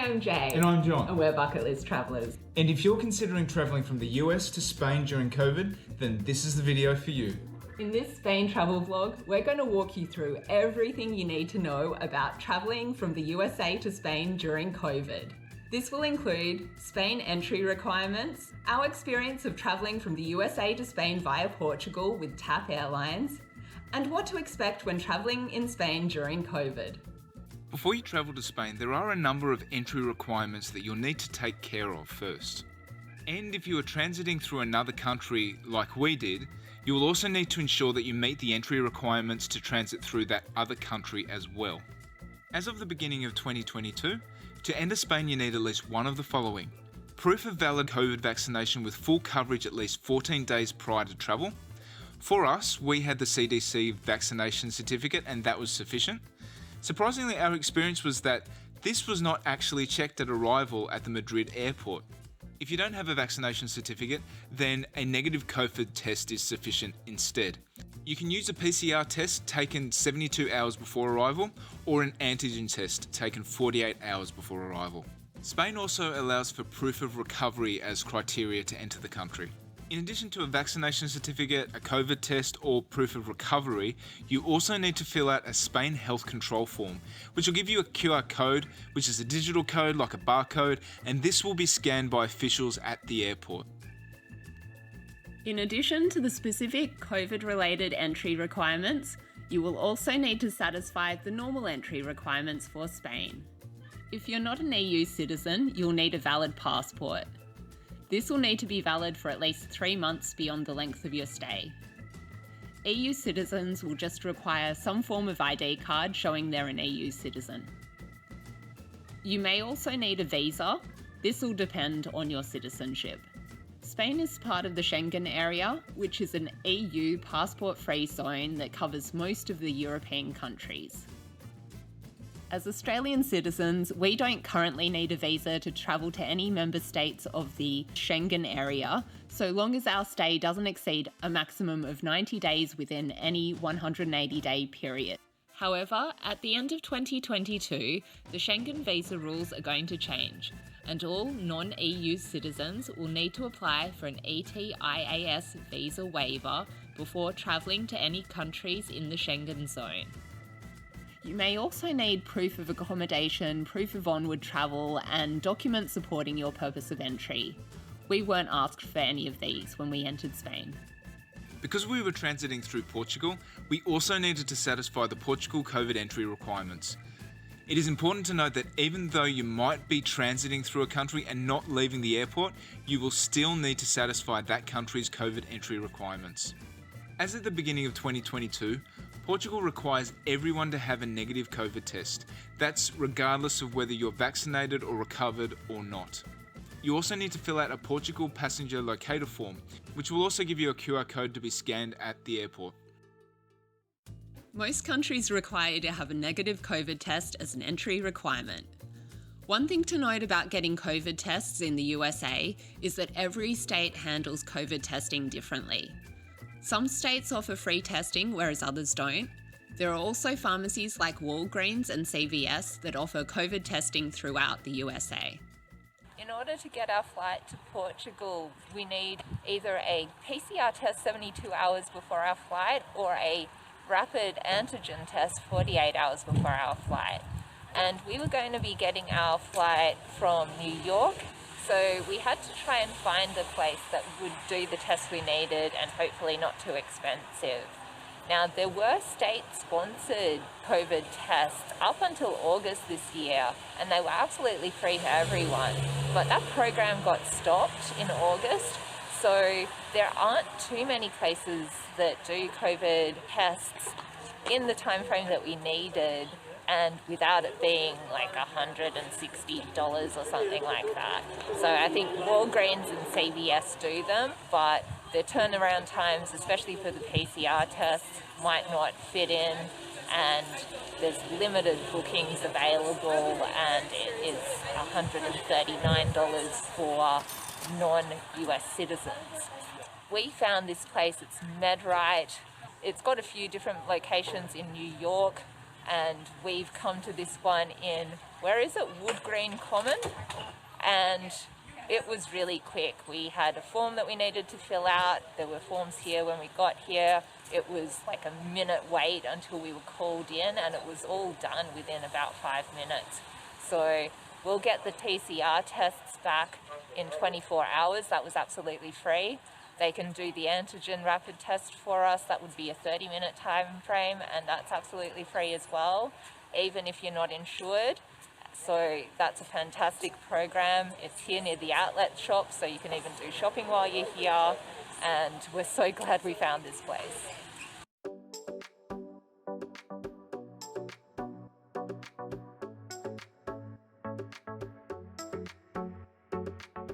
I'm Jay. And I'm John. And we're Bucket List Travellers. And if you're considering travelling from the US to Spain during COVID, then this is the video for you. In this Spain travel vlog, we're going to walk you through everything you need to know about travelling from the USA to Spain during COVID. This will include Spain entry requirements, our experience of travelling from the USA to Spain via Portugal with TAP Airlines, and what to expect when travelling in Spain during COVID. Before you travel to Spain, there are a number of entry requirements that you'll need to take care of first. And if you are transiting through another country like we did, you will also need to ensure that you meet the entry requirements to transit through that other country as well. As of the beginning of 2022, to enter Spain you need at least one of the following: proof of valid COVID vaccination with full coverage at least 14 days prior to travel. For us, we had the CDC vaccination certificate and that was sufficient. Surprisingly, our experience was that this was not actually checked at arrival at the Madrid airport. If you don't have a vaccination certificate, then a negative COVID test is sufficient instead. You can use a PCR test taken 72 hours before arrival or an antigen test taken 48 hours before arrival. Spain also allows for proof of recovery as criteria to enter the country. In addition to a vaccination certificate, a COVID test or proof of recovery, you also need to fill out a Spain Health Control form, which will give you a QR code, which is a digital code like a barcode, and this will be scanned by officials at the airport. In addition to the specific COVID-related entry requirements, you will also need to satisfy the normal entry requirements for Spain. If you're not an EU citizen, you'll need a valid passport. This will need to be valid for at least 3 months beyond the length of your stay. EU citizens will just require some form of ID card showing they're an EU citizen. You may also need a visa. This will depend on your citizenship. Spain is part of the Schengen area, which is an EU passport-free zone that covers most of the European countries. As Australian citizens, we don't currently need a visa to travel to any member states of the Schengen area, so long as our stay doesn't exceed a maximum of 90 days within any 180-day period. However, at the end of 2022, the Schengen visa rules are going to change, and all non-EU citizens will need to apply for an ETIAS visa waiver before travelling to any countries in the Schengen zone. You may also need proof of accommodation, proof of onward travel, and documents supporting your purpose of entry. We weren't asked for any of these when we entered Spain. Because we were transiting through Portugal, we also needed to satisfy the Portugal COVID entry requirements. It is important to note that even though you might be transiting through a country and not leaving the airport, you will still need to satisfy that country's COVID entry requirements. As at the beginning of 2022, Portugal requires everyone to have a negative COVID test. That's regardless of whether you're vaccinated or recovered or not. You also need to fill out a Portugal passenger locator form, which will also give you a QR code to be scanned at the airport. Most countries require you to have a negative COVID test as an entry requirement. One thing to note about getting COVID tests in the USA is that every state handles COVID testing differently. Some states offer free testing, whereas others don't. There are also pharmacies like Walgreens and CVS that offer COVID testing throughout the USA. In order to get our flight to Portugal, we need either a PCR test 72 hours before our flight or a rapid antigen test 48 hours before our flight. And we were going to be getting our flight from New York, so we had to try and find a place that would do the test we needed and hopefully not too expensive. Now, there were state-sponsored COVID tests up until August this year, and they were absolutely free for everyone. But that program got stopped in August, so there aren't too many places that do COVID tests in the time frame that we needed, and without it being like $160 or something like that. So I think Walgreens and CVS do them, but their turnaround times, especially for the PCR tests, might not fit in, and there's limited bookings available, and it is $139 for non-US citizens. We found this place, it's MedRight. It's got a few different locations in New York, and we've come to this one in Wood Green Common, and it was really quick. We had a form that we needed to fill out. There were forms here when we got here. It was like a minute wait until we were called in, and it was all done within about 5 minutes. So we'll get the PCR tests back in 24 hours. That was absolutely free. They can do the antigen rapid test for us. That would be a 30-minute time frame, and that's absolutely free as well, even if you're not insured. So that's a fantastic program. It's here near the outlet shop, so you can even do shopping while you're here, and we're so glad we found this place.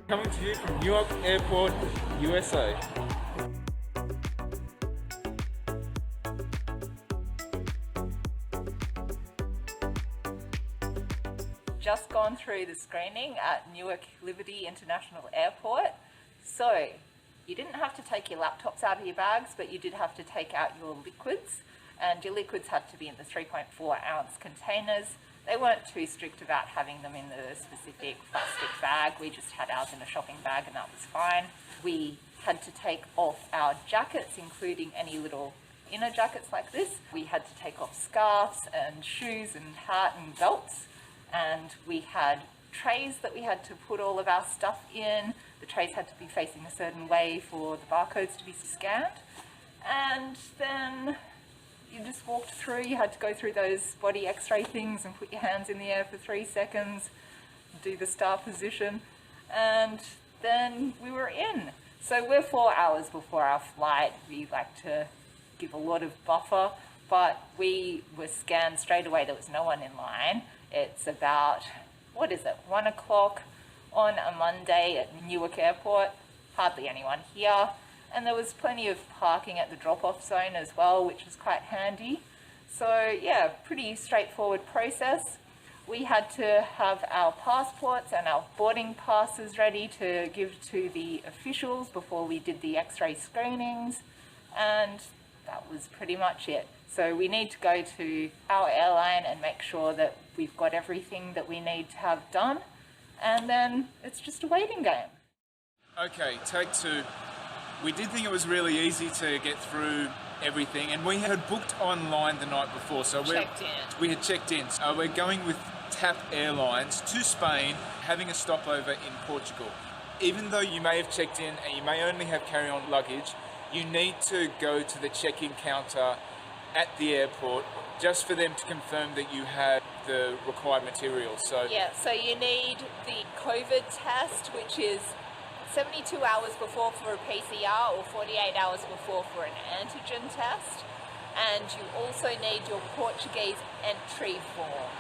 Coming to you from Newark Airport, USA. Just gone through the screening at Newark Liberty International Airport. So you didn't have to take your laptops out of your bags, but you did have to take out your liquids, and your liquids had to be in the 3.4 ounce containers. They weren't too strict about having them in the specific plastic bag. We just had ours in a shopping bag, and that was fine. We had to take off our jackets, including any little inner jackets like this. We had to take off scarves and shoes and hat and belts. And we had trays that we had to put all of our stuff in. The trays had to be facing a certain way for the barcodes to be scanned. And then you just walked through. You had to go through those body x-ray things and put your hands in the air for 3 seconds, do the star position, and then we were in. So we're 4 hours before our flight. We like to give a lot of buffer, but we were scanned straight away. There was no one in line. It's about, 1 o'clock on a Monday at Newark Airport. Hardly anyone here. And there was plenty of parking at the drop-off zone as well, which was quite handy. So yeah, pretty straightforward process. We had to have our passports and our boarding passes ready to give to the officials before we did the x-ray screenings. And that was pretty much it. So we need to go to our airline and make sure that we've got everything that we need to have done. And then it's just a waiting game. Okay, take 2. We did think it was really easy to get through everything, and we had booked online the night before, so we had checked in. We're going with TAP Airlines to Spain, having a stopover in Portugal. Even though you may have checked in and you may only have carry-on luggage, you need to go to the check-in counter at the airport just for them to confirm that you have the required materials. So you need the COVID test, which is 72 hours before for a PCR or 48 hours before for an antigen test. And you also need your Portuguese entry form.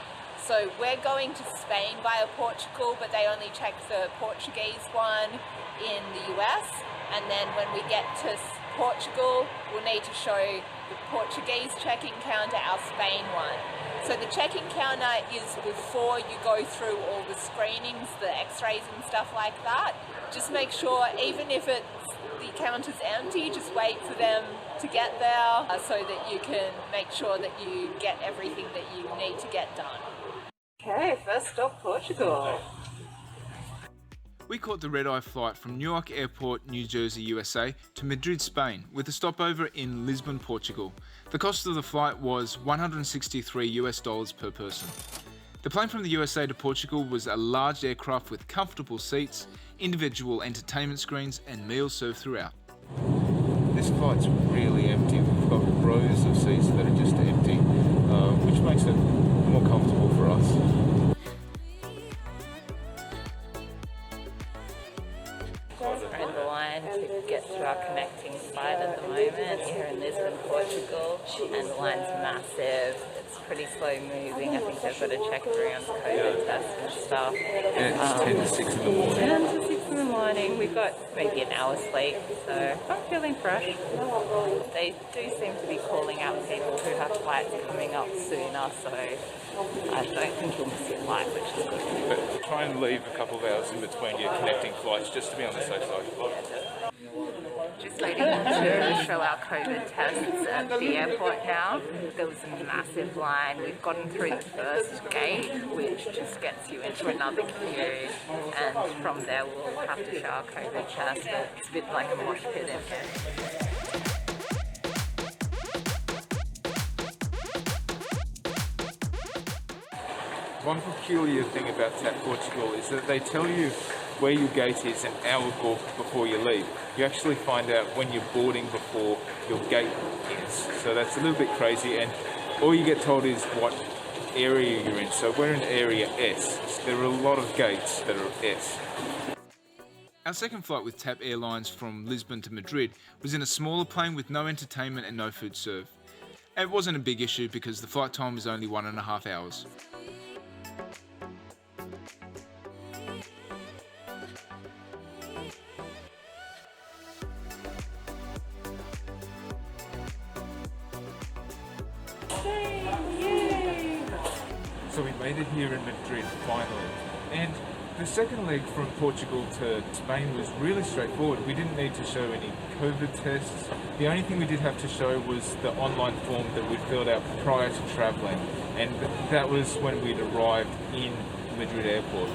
So we're going to Spain via Portugal, but they only check the Portuguese one in the US. And then when we get to Portugal, we'll need to show the Portuguese check-in counter our Spain one. So the check-in counter is before you go through all the screenings, the x-rays and stuff like that. Just make sure, even if the counter's empty, just wait for them to get there so that you can make sure that you get everything that you need to get done. Okay, first stop, Portugal. we caught the red-eye flight from Newark Airport, New Jersey, USA to Madrid, Spain, with a stopover in Lisbon, Portugal. The cost of the flight was $163 per person. The plane from the USA to Portugal was a large aircraft with comfortable seats, individual entertainment screens and meals served throughout. This flight's really empty. We've got rows of seats that are just empty, which makes it more comfortable for us. We're in the line to get to our connecting flight at the moment here in Lisbon, Portugal, and the line's massive. It's pretty slow moving. I think they've got to check everyone's COVID tests and stuff. And it's 10 to 6 in the morning. 10 to 6 in the morning. We've got maybe an hour sleep, so I'm feeling fresh. They do seem to be calling out people who have flights coming up sooner, so I don't think you'll miss your flight, which is good. But try and leave a couple of hours in between your connecting flights just to be on the safe side. just waiting to show our COVID tests at the airport now. There was a massive line. We've gotten through the first gate, which just gets you into another queue, and from there we'll have to show our COVID test. It's a bit like a mosh pit in here. One peculiar thing about TAP Portugal is that they tell you where your gate is an hour before you leave. You actually find out when you're boarding before your gate is. So that's a little bit crazy, and all you get told is what area you're in. So we're in area S. There are a lot of gates that are S. Our second flight with TAP Airlines from Lisbon to Madrid was in a smaller plane with no entertainment and no food served. It wasn't a big issue because the flight time was only 1.5 hours. So we made it here in Madrid finally. And the second leg from Portugal to Spain was really straightforward. We didn't need to show any COVID tests. The only thing we did have to show was the online form that we filled out prior to travelling. And that was when we'd arrived in Madrid airport.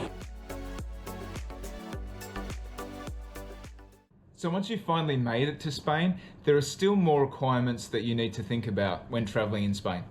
So once you've finally made it to Spain, there are still more requirements that you need to think about when travelling in Spain.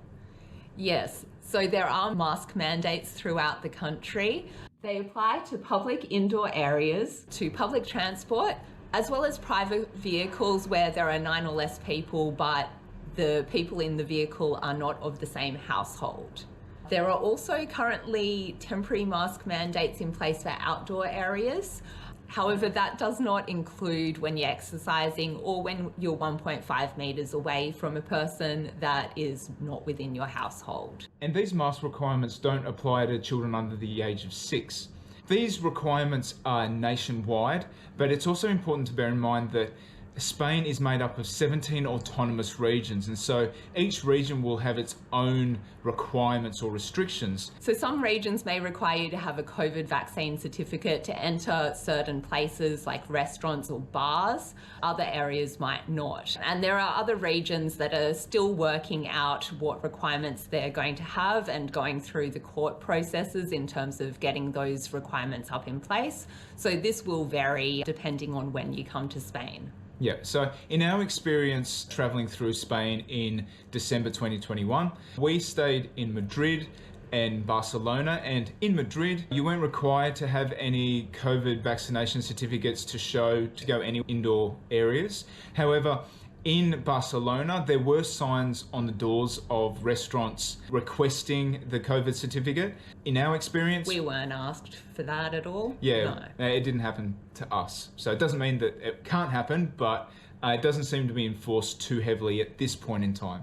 Yes, so there are mask mandates throughout the country. They apply to public indoor areas, to public transport, as well as private vehicles where there are 9 or less people, but the people in the vehicle are not of the same household. There are also currently temporary mask mandates in place for outdoor areas. However, that does not include when you're exercising or when you're 1.5 metres away from a person that is not within your household. And these mask requirements don't apply to children under the age of 6. These requirements are nationwide, but it's also important to bear in mind that Spain is made up of 17 autonomous regions, and so each region will have its own requirements or restrictions. So some regions may require you to have a COVID vaccine certificate to enter certain places like restaurants or bars. Other areas might not. And there are other regions that are still working out what requirements they're going to have and going through the court processes in terms of getting those requirements up in place. So this will vary depending on when you come to Spain. Yeah, so in our experience traveling through Spain in December 2021, we stayed in Madrid and Barcelona, and in Madrid you weren't required to have any COVID vaccination certificates to show to go any indoor areas. However, in Barcelona, there were signs on the doors of restaurants requesting the COVID certificate. In our experience, We weren't asked for that at all. yeah, No. it didn't happen to us. So it doesn't mean that it can't happen, but it doesn't seem to be enforced too heavily at this point in time.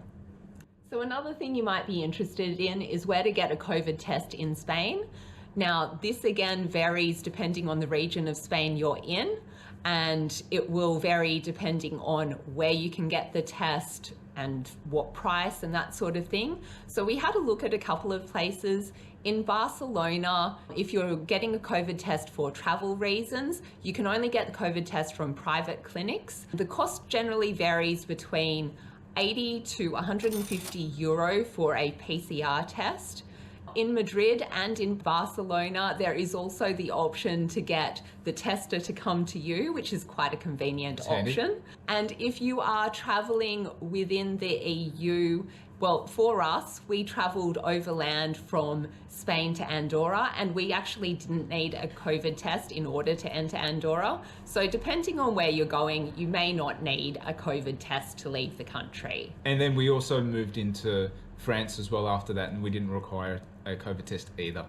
So another thing you might be interested in is where to get a COVID test in Spain. Now, this again varies depending on the region of Spain you're in, and it will vary depending on where you can get the test and what price and that sort of thing. So we had a look at a couple of places. In Barcelona, if you're getting a COVID test for travel reasons, you can only get the COVID test from private clinics. The cost generally varies between 80 to 150 euro for a PCR test. In Madrid and in Barcelona, there is also the option to get the tester to come to you, which is quite a convenient option. And if you are traveling within the EU, well, for us, we traveled overland from Spain to Andorra, and we actually didn't need a COVID test in order to enter Andorra. So depending on where you're going, you may not need a COVID test to leave the country. And then we also moved into France as well after that, and we didn't require a COVID test either.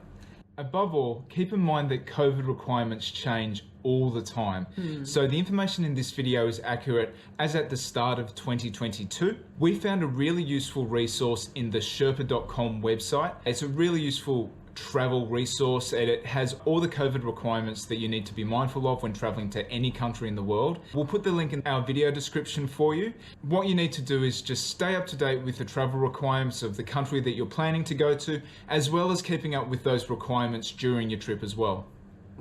Above all, keep in mind that COVID requirements change all the time. So the information in this video is accurate as at the start of 2022. We found a really useful resource in the Sherpa.com website. It's a really useful travel resource, and it has all the COVID requirements that you need to be mindful of when traveling to any country in the world. We'll put the link in our video description for you. What you need to do is just stay up to date with the travel requirements of the country that you're planning to go to, as well as keeping up with those requirements during your trip as well.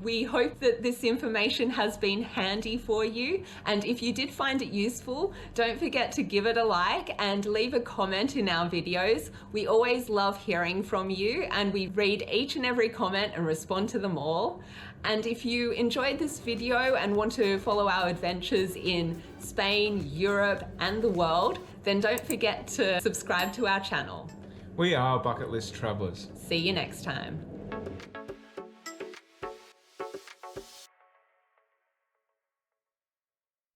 We hope that this information has been handy for you, and if you did find it useful, don't forget to give it a like and leave a comment in our videos. We always love hearing from you, and we read each and every comment and respond to them all. And if you enjoyed this video and want to follow our adventures in Spain, Europe, and the world, then don't forget to subscribe to our channel. We are Bucket List Travellers. See you next time.